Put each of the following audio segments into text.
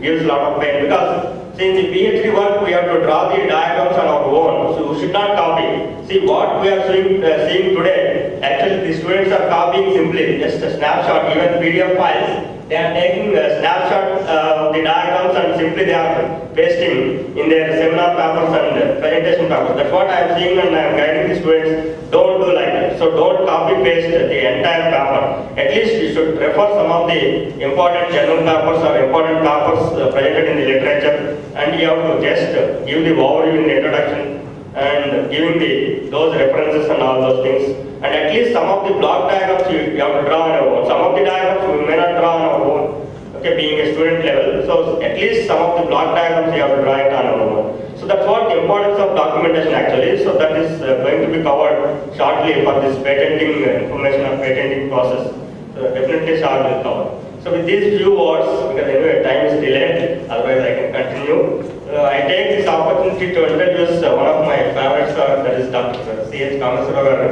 gives a lot of pain because see, in the PhD work we have to draw the diagrams on our own, so we should not copy. See what we are seeing today, actually the students are copying simply just a snapshot, even PDF files. They are taking a snapshot of the diagrams and simply they are pasting in their seminar papers and presentation papers. That's what I am seeing and I am guiding the students. Don't do like that. So don't copy paste the entire paper. At least you should refer some of the important journal papers or important papers presented in the literature, and you have to just give the overview in the introduction and giving those references and all those things. And at least some of the block diagrams you have to draw on your own. Some of the diagrams we may not draw on our own, okay, being a student level. So at least some of the block diagrams you have to draw it on our own. So that's what the importance of documentation actually. So that is going to be covered shortly for this patenting information or patenting process. So definitely Shah will cover. So with these few words, because anyway time is delayed, otherwise I can continue. I take this opportunity to introduce one of my favorites, that is Dr. C.H. Kameswara Rao,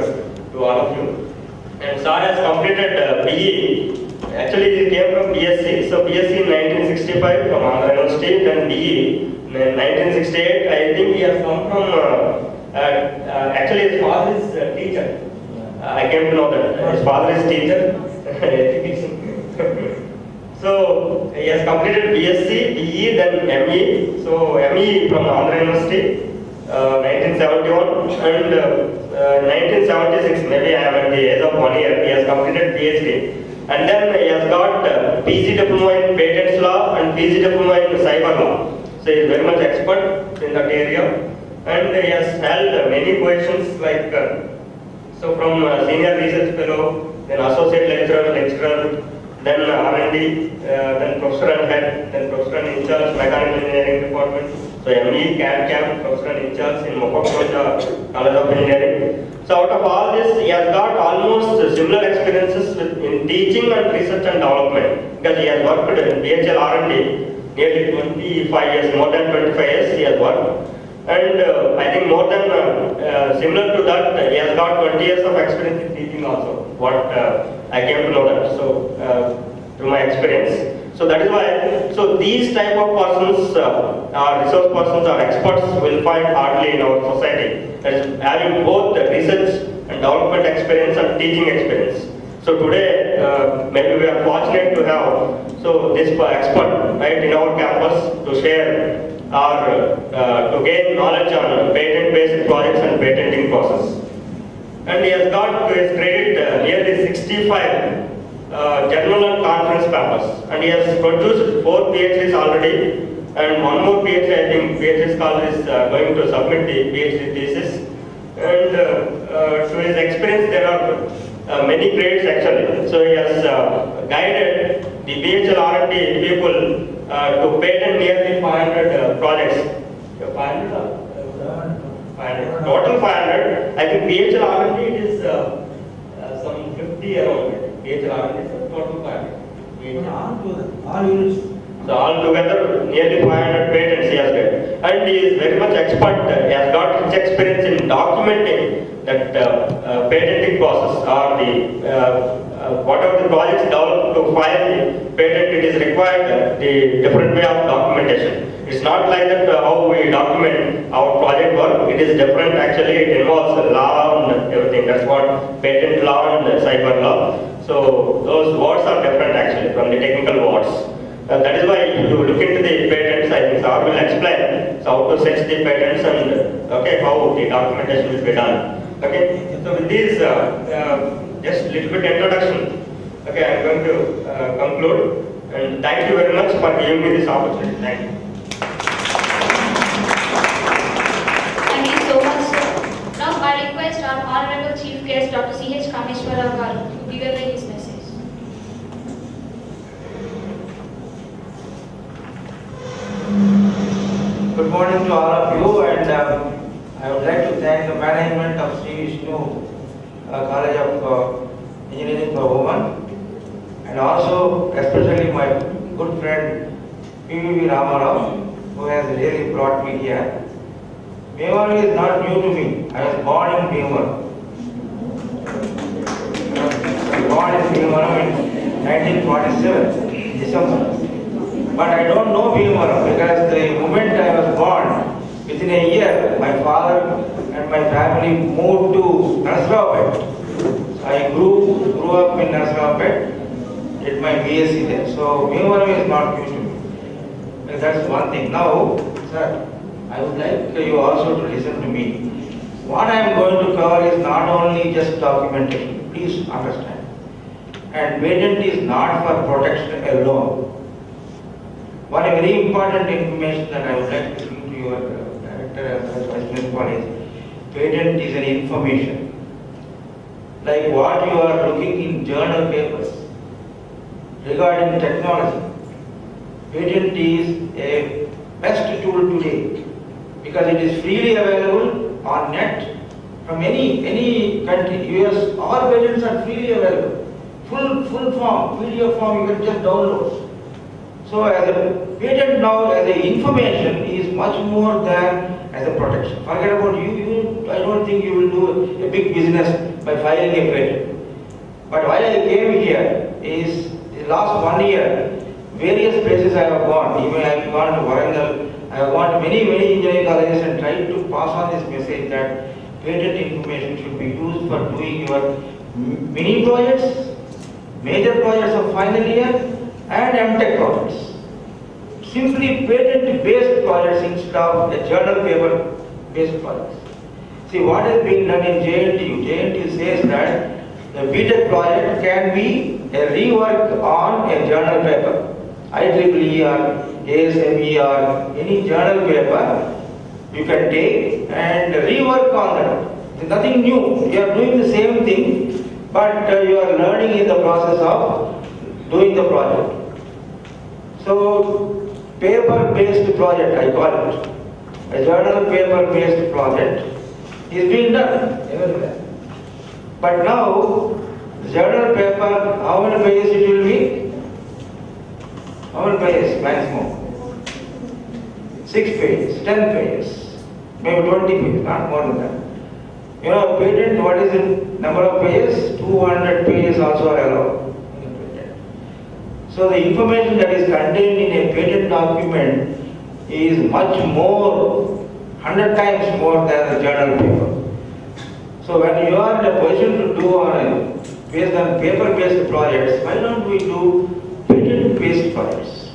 to all of you. And Sir has completed BE. Actually, he came from BSc. So BSc in 1965 from Andhra University, then BE in 1968. I think he has come from. Actually, his father is a teacher. I came to know that his father is teacher. So he has completed BSc, BE, then ME. So ME from Andhra University, 1971, and 1976, maybe I am at the age of 1 year, he has completed PhD. And then he has got PG diploma in patents law and PG diploma in cyber law. So he is very much expert in that area. And he has held many positions like, so from senior research fellow, then associate lecturer, then R&D, then professor and head, then professor and in charge mechanical engineering department. So ME, CAD, professor and in charge in Mokokocha College of Engineering. So out of all this, he has got almost similar experiences in teaching and research and development, because he has worked in BHL R&D nearly 25 years, more than 25 years he has worked. And I think more than similar to that, he has got 20 years of experience in teaching also. What I came to know that. So through my experience. So that is why. So these type of persons, resource persons or experts, will find hardly in our society. That is having both research and development experience and teaching experience. So today, maybe we are fortunate to have this expert right in our campus to share or to gain knowledge on patent-based projects and patenting process. And he has got to his credit nearly 65 journal and conference papers. And he has produced 4 PhDs already, and one more PhD, I think PhD scholar is going to submit the PhD thesis. And to his experience, there are many grades actually. So he has guided the BHL R&D people to patent nearly 500 projects. 500? 500. Total 500. I think BHL R&D it is some 50 around. BHL R&D is total 500. All units. So altogether, nearly 500 patents he has got. And he is very much expert. He has got rich experience in documenting that patenting process or the whatever the projects developed to file the patent, it is required the different way of documentation. It's not like that how we document our project work. It is different actually. It involves law and everything. That's what patent law and cyber law. So those words are different actually from the technical words. That is why if you look into the patents, I think Sir will explain how to set the patents and how the documentation will be done. Okay, so with this just little bit introduction, I am going to conclude, and thank you very much for giving me this opportunity. Thank you. Thank you so much, sir. Now I request our Honorable Chief Guest, Dr. C.H. Kameswara Rao, to give away his message. Good morning to all of you, and I would like to thank the management of Sri Vishnu College of Engineering for Women, and also especially my good friend Bheemavaram, who has really brought me here. Bheemavaram is not new to me. I was born in Bheemavaram. I was born in Bheemavaram in 1947, December. but I don't know Bheemavaram because the moment I was born, within a year, my father and my family moved to Kameswara. I grew up in Kameswara, did my BSc there. So Bheemavaram is not new to me. That's one thing. Now, sir, I would like you also to listen to me. What I am going to cover is not only just documentation. Please understand. And patent is not for protection alone. One very important information that I would like to bring to your director as vice principal is patent is an information. Like what you are looking in journal papers regarding technology. Patent is a best tool today because it is freely available on net from any country. US, all patents are freely available. Full form, PDF form, you can just download. So as a patent now, as a information is much more than as a protection. Forget about you, I don't think you will do a big business by filing a patent. But why I came here is the last 1 year, various places I have gone. Even I have gone to Warangal, I have gone to many engineering colleges and tried to pass on this message that patent information should be used for doing your mini projects, major projects of final year and MTech projects. Simply patent-based projects instead of a journal paper-based projects. See what has been done in JNTU. JNTU says that the BTech project can be a rework on a journal paper. IEEE or ASME or any journal paper you can take and rework on that. It's nothing new. You are doing the same thing, but you are learning in the process of doing the project. So, paper-based project, I call it. A journal paper-based project is being done everywhere. But now, the journal paper, how many pages it will be? How many pages maximum? 6 pages, 10 pages, maybe 20 pages, not more than that. You know, patent, what is the number of pages? 200 pages also are allowed in a patent. So the information that is contained in a patent document is much more, 100 times more than the journal paper. So when you are in a position to do based on paper-based projects, why don't we do patent-based projects?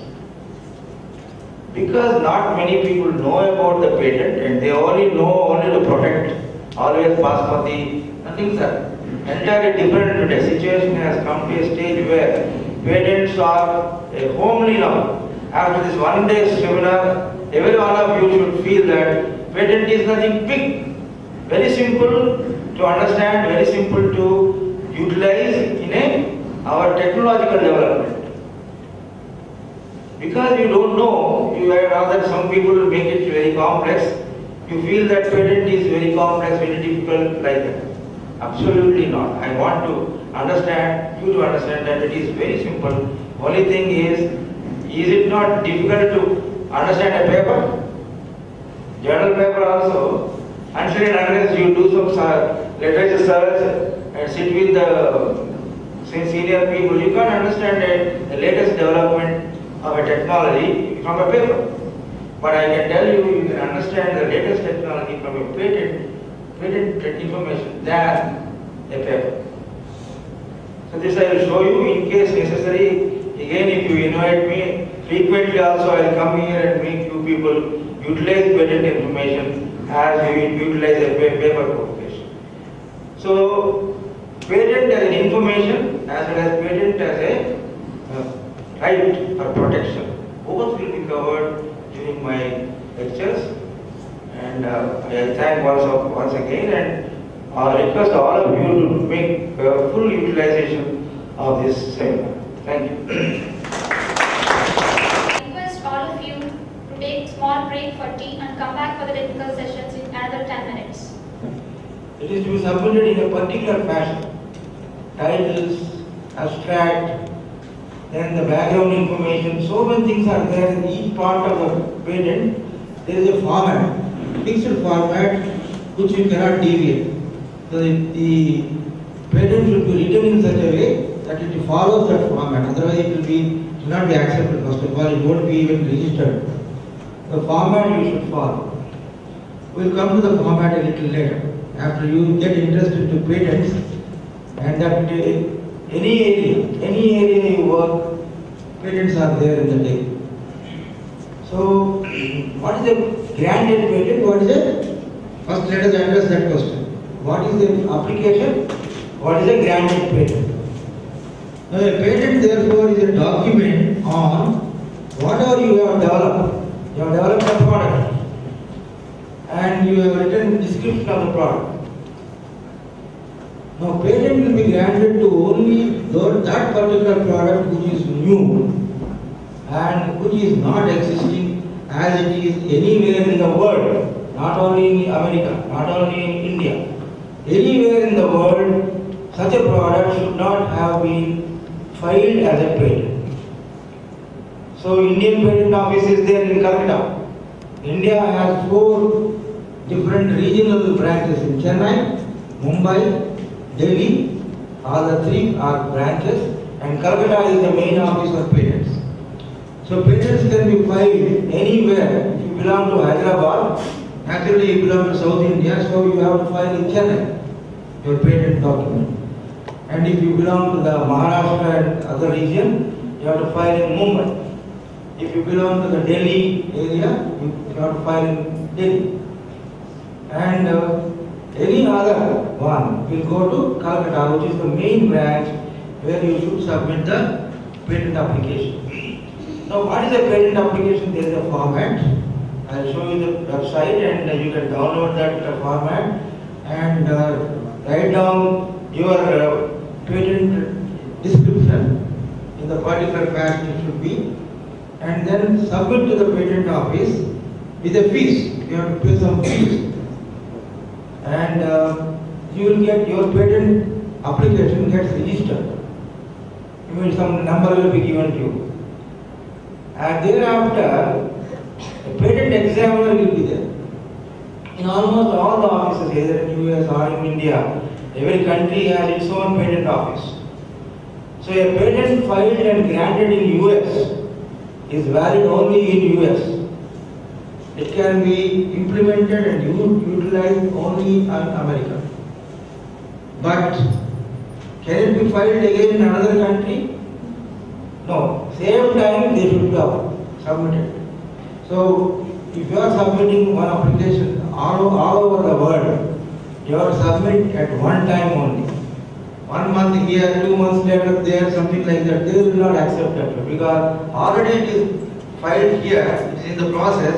Because not many people know about the patent and they only know to protect. Always basmati, nothing sir. Entirely different today. Situation has come to a stage where patents are a homely now. After this 1 day seminar, every one of you should feel that patent is nothing big. Very simple to understand, very simple to utilize in our technological development. Because you don't know, you have that some people will make it very complex. You feel that patent is very complex, very difficult like that. Absolutely not. I want to understand, you to understand that it is very simple. Only thing is it not difficult to understand a paper? Journal paper also, until and unless you do some literature search and sit with the senior people, you can't understand the latest development of a technology from a paper. But I can tell you, you can understand the latest technology from a patent information than a paper. So this I will show you in case necessary. Again, if you invite me, frequently also I will come here and make you people utilize patent information as we utilize a paper publication. So, patent as an information as well as patent as a right or protection. Both will be covered during my lectures, and I thank once again, and I request all of you to make full utilization of this seminar. Thank you. I request all of you to take a small break for tea and come back for the technical sessions in another 10 minutes. It is to be submitted in a particular fashion. Titles, abstract, then the background information, so many things are there in each part of the patent. There is a format, fixed format which you cannot deviate. So the patent should be written in such a way that it follows that format, otherwise it will not be accepted. First of all, it won't be even registered. The format you should follow. We'll come to the format a little later. After you get interested to patents, and that any area you work, patents are there in the table. So, what is a granted patent? What is it? First, let us address that question. What is the application? What is a granted patent? Now, a patent, therefore, is a document on whatever you have developed. You have developed a product, and you have written description of the product. Now, patent will be granted to only that particular product which is new and which is not existing as it is anywhere in the world, not only in America, not only in India. Anywhere in the world, such a product should not have been filed as a patent. So, Indian Patent Office is there in Calcutta. India has 4 different regional branches in Chennai, Mumbai, Delhi. All the 3 are branches, and Calcutta is the main office of patents. So patents can be filed anywhere. If you belong to Hyderabad, naturally you belong to South India, so you have to file in Chennai your patent document. And if you belong to the Maharashtra and other region, you have to file in Mumbai. If you belong to the Delhi area, you have to file in Delhi. And any other one will go to Calcutta, which is the main branch where you should submit the patent application. Now, what is a patent application? There is a format. I will show you the website, and you can download that format and write down your patent description in the particular fashion it should be, and then submit to the patent office with a fees. You have to pay some fees, and you will get your patent application gets registered. Some number will be given to you. And thereafter, a patent examiner will be there. In almost all the offices, either in US or in India, every country has its own patent office. So a patent filed and granted in US is valid only in US. It can be implemented and utilized only in America. But can it be filed again in another country? No. Same time they should be submitted. So if you are submitting one application all over the world, you have to submit at one time only. 1 month here, 2 months later there, something like that. They will not accept that because already it is filed here, it is in the process.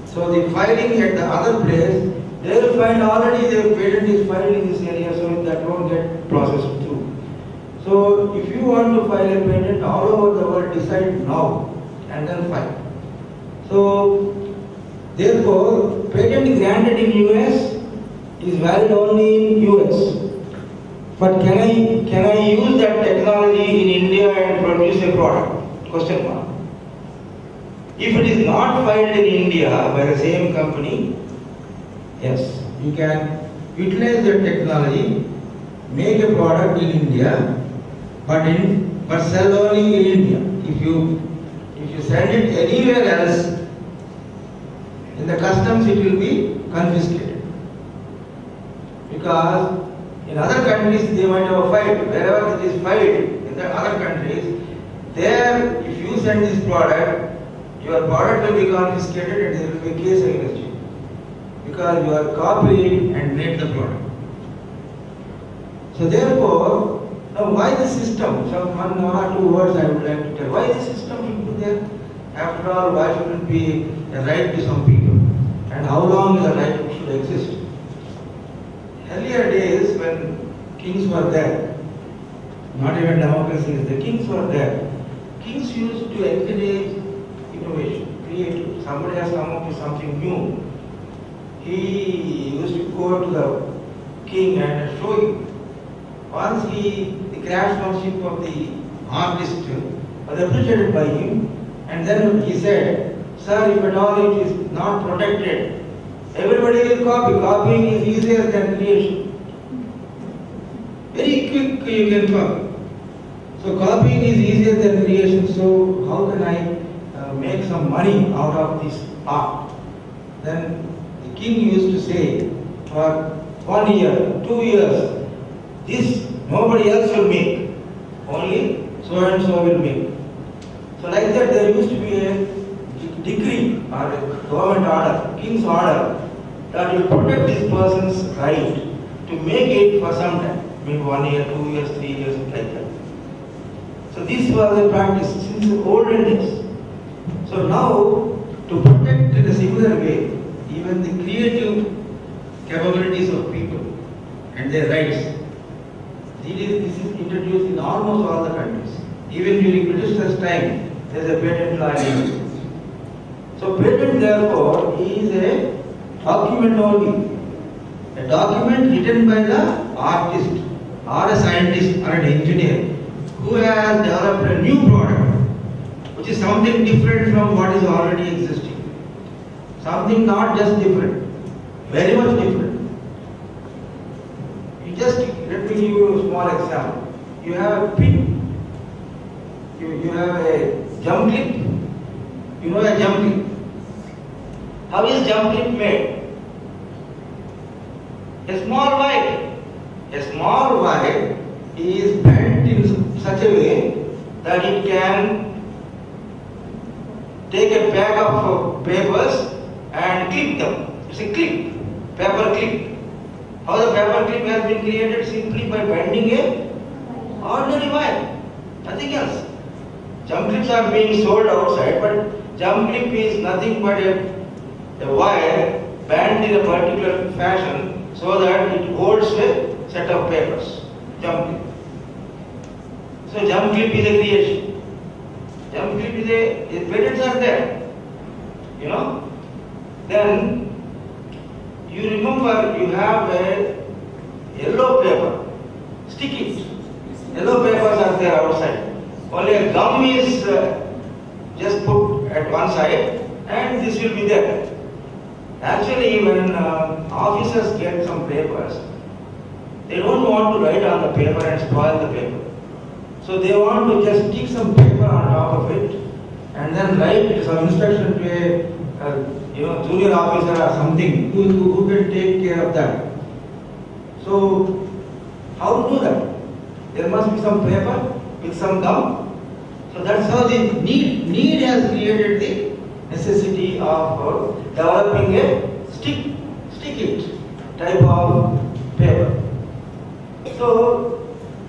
So the filing at the other place, they will find already the patent is filed in this area, so that won't get processed through. So if you want to file a patent all over the world, decide now and then file. So therefore, patent granted in US is valid only in US. But can I use that technology in India and produce a product? Question mark. If it is not filed in India by the same company, yes, you can utilize that technology, make a product in India, but sell only in India. If you send it anywhere else, in the customs it will be confiscated. Because in other countries they might have a fight. Wherever it is filed in the other countries, there if you send this product, your product will be confiscated and there will be a case against you. Because you are copied and made the product. So therefore, now why the system? Some one or two words I would like to tell. Why the system should be there? After all, why shouldn't it be a right to some people? And how long the right should exist? Earlier days when kings were there, not even democracies, the kings were there. Kings used to encourage innovation, creative. Somebody has come up with something new. He used to go to the king and show him. Once the craftsmanship of the artist was appreciated by him, and then he said, "Sir, if at all it is not protected, everybody will copy. Copying is easier than creation. Very quick you can copy." So copying is easier than creation, so how can I make some money out of this art? Then the king used to say, for 1 year, 2 years, this nobody else will make, only so and so will make. So like that there used to be a decree or a government order, king's order, that will protect this person's right to make it for some time, maybe 1 year, 2 years, 3 years, like that. So this was a practice since the olden days. So now, to protect in a similar way, even the creative capabilities of people and their rights, this is introduced in almost all the countries. Even during British time, there is a patent law. So patent therefore is a document only. A document written by the artist or a scientist or an engineer who has developed a new product, which is something different from what is already existing. Something not just different, very much different. Let me give you a small example. You have a pin, you have a jump clip, you know a jump clip. How is jump clip made? A small wire is bent in such a way that it can take a bag of papers and clip them. It's a clip, paper clip. How the paper clip has been created? Simply by bending a ordinary wire, nothing else. Jump clips are being sold outside, but jump clip is nothing but a wire bent in a particular fashion so that it holds a set of papers. Jump clip. So jump clip is a creation. Jump clip is a patents are there. You know? Then you remember you have a yellow paper. Stick it. Yellow papers are there outside. Only a gum is just put at one side and this will be there. Actually, when officers get some papers, they don't want to write on the paper and spoil the paper. So they want to just stick some paper on top of it and then write some instruction to a junior officer or something who can take care of that. So how to do that? There must be some paper with some gum. So that's how the need has created the necessity of developing a stick it type of paper. So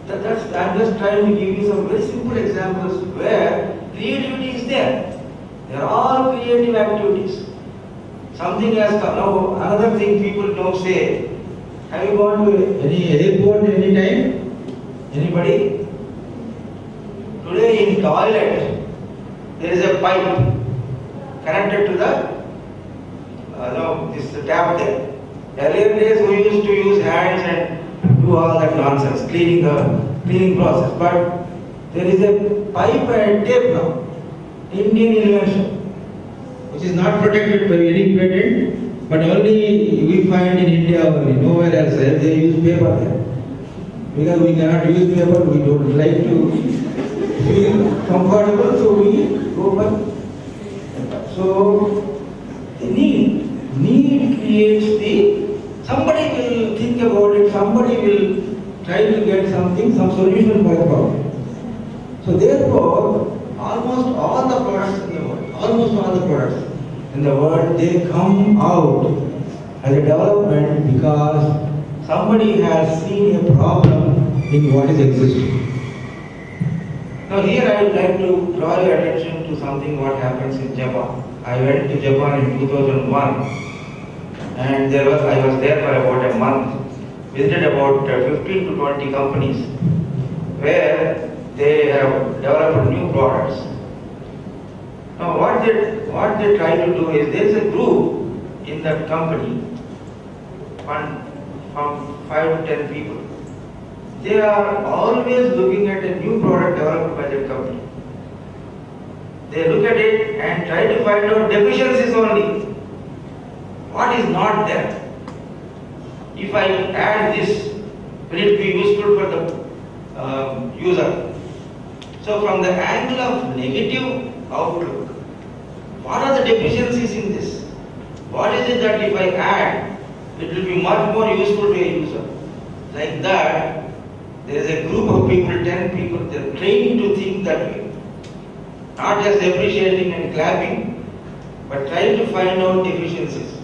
I'm just trying to give you some very simple examples where creativity is there. They are all creative activities. Something has come. Now another thing people don't say. Have you gone to any airport any time? Anybody? Today in toilet there is a pipe connected to the this tap there. Earlier days we used to use hands and do all that nonsense, cleaning process. But there is a pipe and tape now, Indian invention, which is not protected by any patent, but only we find in India only, nowhere else. They use paper there. Because we cannot use paper, we don't like to feel comfortable, so we go for. So the need creates somebody will think about it, somebody will try to get something, some solution for the problem. So therefore, almost all the products in the world, they come out as a development because somebody has seen a problem in what is existing. Now here I would like to draw your attention to something what happens in Japan. I went to Japan in 2001 and I was there for about a month. Visited about 15 to 20 companies where they have developed new products. Now what they try to do is there is a group in that company from 5 to 10 people. They are always looking at a new product developed by that company. They look at it and try to find out deficiencies only. What is not there? If I add this, will it be useful for the user? So from the angle of negative outlook, what are the deficiencies in this? What is it that if I add, it will be much more useful to a user? Like that, there is a group of people, 10 people, they are trained to think that way. Not just appreciating and clapping, but trying to find out deficiencies.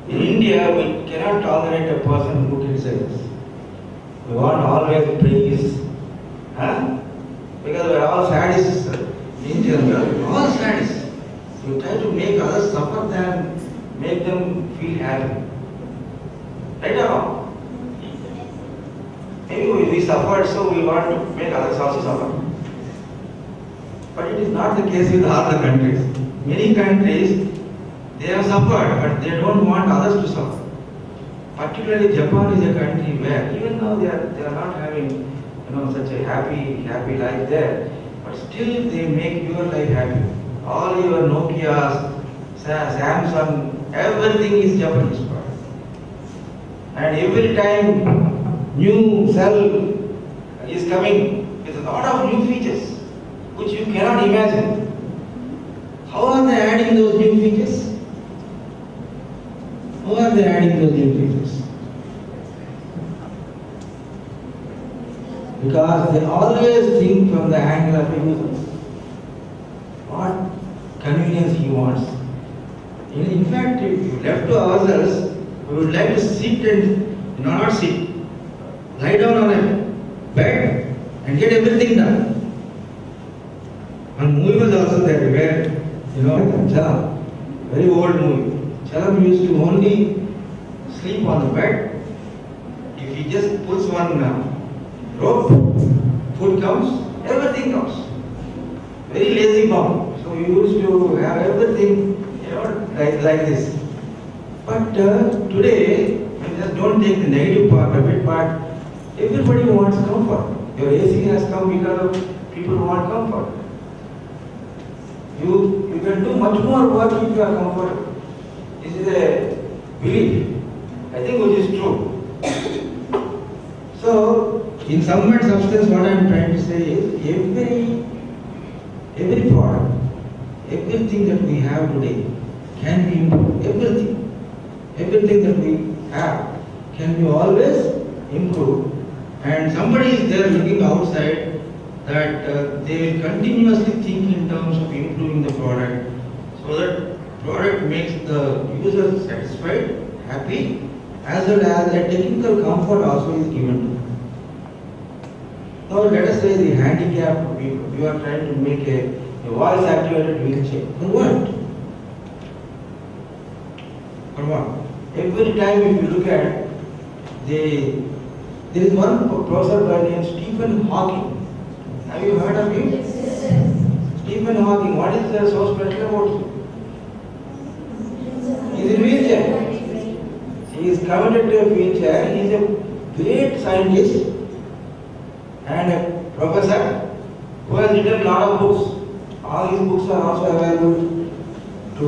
In India, we cannot tolerate a person who criticizes. We want always praise. Huh? Because we are all sadists. Indians, we are all sadists. We try to make others suffer than make them feel happy. Right or wrong? Maybe we suffered, so we want to make others also suffer. But it is not the case with other countries. Many countries, they have suffered, but they don't want others to suffer. Particularly Japan is a country where, even though they are not having such a happy life there, but still they make your life happy. All your Nokias, Samsung, everything is Japanese product. And every time new cell is coming with a lot of new features which you cannot imagine. How are they adding those new features? How are they adding those new features? Because they always think from the angle of a user. What convenience he wants. In fact, if left to ourselves, we would like to sit and not sit. Lie down on a bed and get everything done. One movie was also there where, Chellam, very old movie. Chellam used to only sleep on the bed. If he just puts one rope, food comes, everything comes. Very lazy bum. So we used to have everything, like this. But today, we just don't take the negative part of it, but everybody wants comfort. Your AC has come because of people who want comfort. You can do much more work if you are comfortable. This is a belief, I think, which is true. So, in sum and substance, what I am trying to say is every product, everything that we have today can be improved. Everything that we have can be always improved. And somebody is there looking outside that they will continuously think in terms of improving the product so that product makes the user satisfied, happy, as well as a technical comfort also is given to them. Now let us say the handicapped people, you are trying to make a voice activated wheelchair. For what? For what? Every time if you look at, there is one professor by the name Stephen Hawking. Have you heard of him? Yes. Stephen Hawking, what is there so special about him? He is in wheelchair. He is committed to a wheelchair. He is a great scientist and a professor who has written a lot of books. All his books are also available to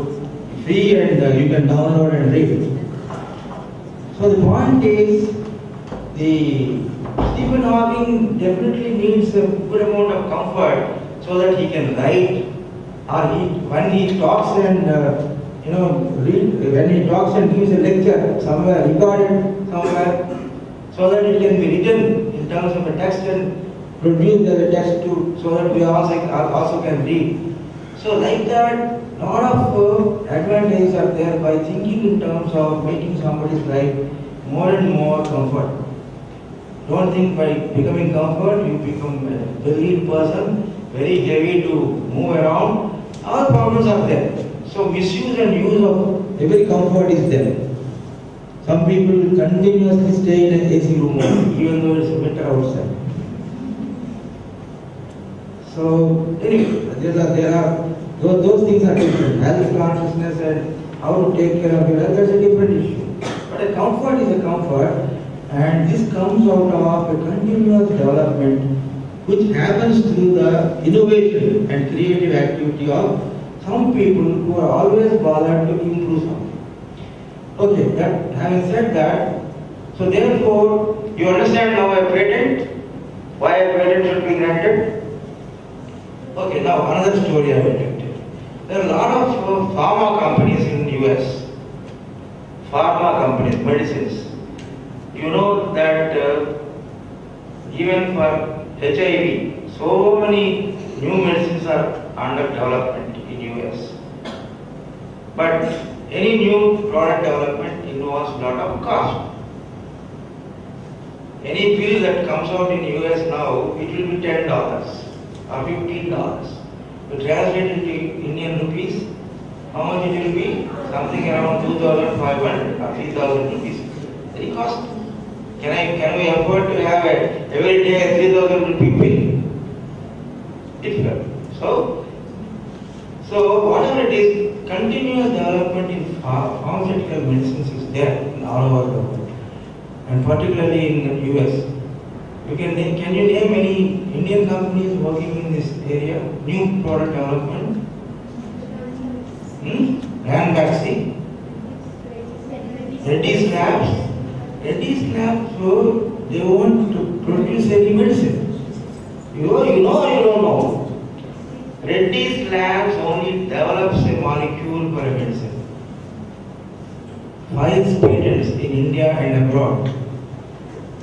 free and you can download and read. So the point is, Stephen Hawking definitely needs a good amount of comfort so that he can write, or when he talks and read, when he talks and gives a lecture somewhere, recorded somewhere, so that it can be written in terms of a text and produced as a text too, so that we also can read. So like that, lot of advantages are there by thinking in terms of making somebody's life more and more comfort. Don't think by becoming comfort, you become a very person, very heavy to move around. All problems are there. So misuse and use of every comfort is there. Some people will continuously stay in an AC room even though it's winter outside. So anyway, there are those things are different. Health consciousness and how to take care of your health, that's a different issue. But a comfort is a comfort. And this comes out of a continuous development which happens through the innovation and creative activity of some people who are always bothered to improve something. Okay, having said that, so therefore, you understand now a patent, why a patent should be granted? Okay, now another story I will tell you. There are a lot of pharma companies in the US. Pharma companies, medicines. You know that even for HIV, so many new medicines are under development in US. But any new product development involves a lot of cost. Any pill that comes out in US now, it will be $10 or $15. To translate into Indian rupees, how much it will be? Something around 2,500 or 3,000 rupees. Very costly. Can we afford to have every day 3,000 rupee pill? Difficult. So whatever it is, continuous development in pharmaceutical medicines is there in all over the world, and particularly in the US. Can you name any Indian companies working in this area? New product development? Brand vaccine? Reddy's Labs? Reddy's Labs, so they want to produce any medicine. You know, you don't know. Reddy's Labs only develops a molecule for a medicine. Files patents in India and abroad.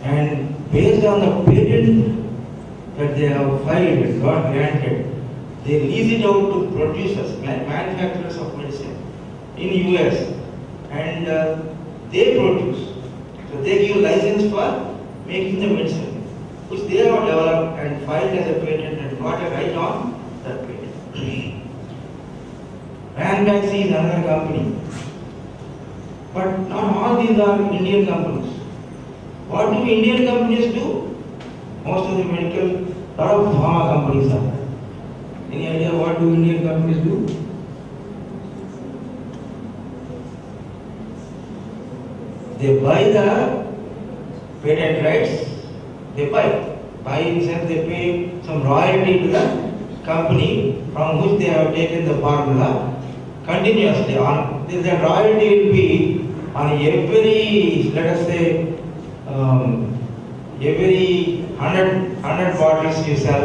And based on the patent that they have filed, got granted, they lease it out to producers, manufacturers of medicine in US, and they produce. So they give license for making the medicine, which they have developed and filed as a patent and got a right on that patent. Ranbaxy is another company, but not all these are Indian companies. What do Indian companies do? Most of the medical, lot of pharma companies are there. Any idea what do Indian companies do? They buy the patent rights. They buy. Buy in the sense they pay some royalty to the company from which they have taken the formula continuously. The royalty will be on every, let us say, every 100 bottles you sell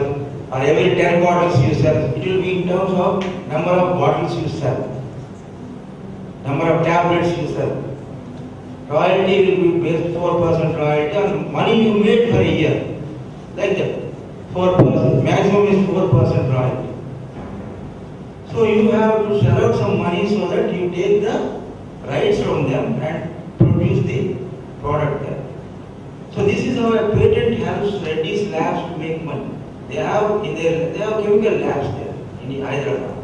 or every 10 bottles you sell, it will be in terms of number of bottles you sell, number of tablets you sell. Royalty will be based 4% royalty on money you made for a year, like that. 4%, maximum is 4% royalty. So you have to sell out some money so that you take the rights from them and produce the product there. So this is how a patent helps Reddy's Labs to make money. They have chemical labs there in Hyderabad.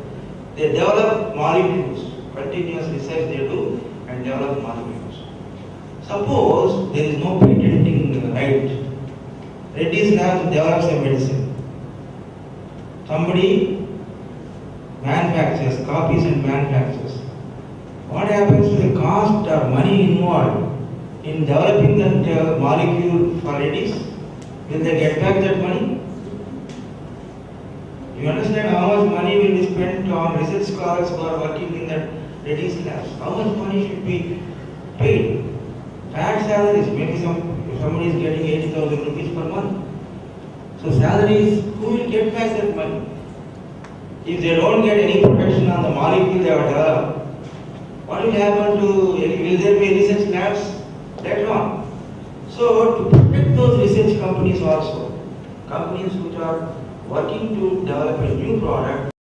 They develop molecules, continuous research they do and develop molecules. Suppose there is no patenting right. Reddy's Labs develops a medicine. Somebody manufactures, copies and manufactures. What happens to the cost or money involved in developing that molecule for Reddy's? Will they get back that money? You understand how much money will be spent on research scholars who are working in that Reddy's Labs? How much money should be paid? Fat salaries, maybe if somebody is getting 80,000 rupees per month. So salaries, who will get back that money? If they don't get any protection on the molecule they have developed, what will happen to, will there be research labs later on? So to protect those research companies also, companies which are working to develop a new product,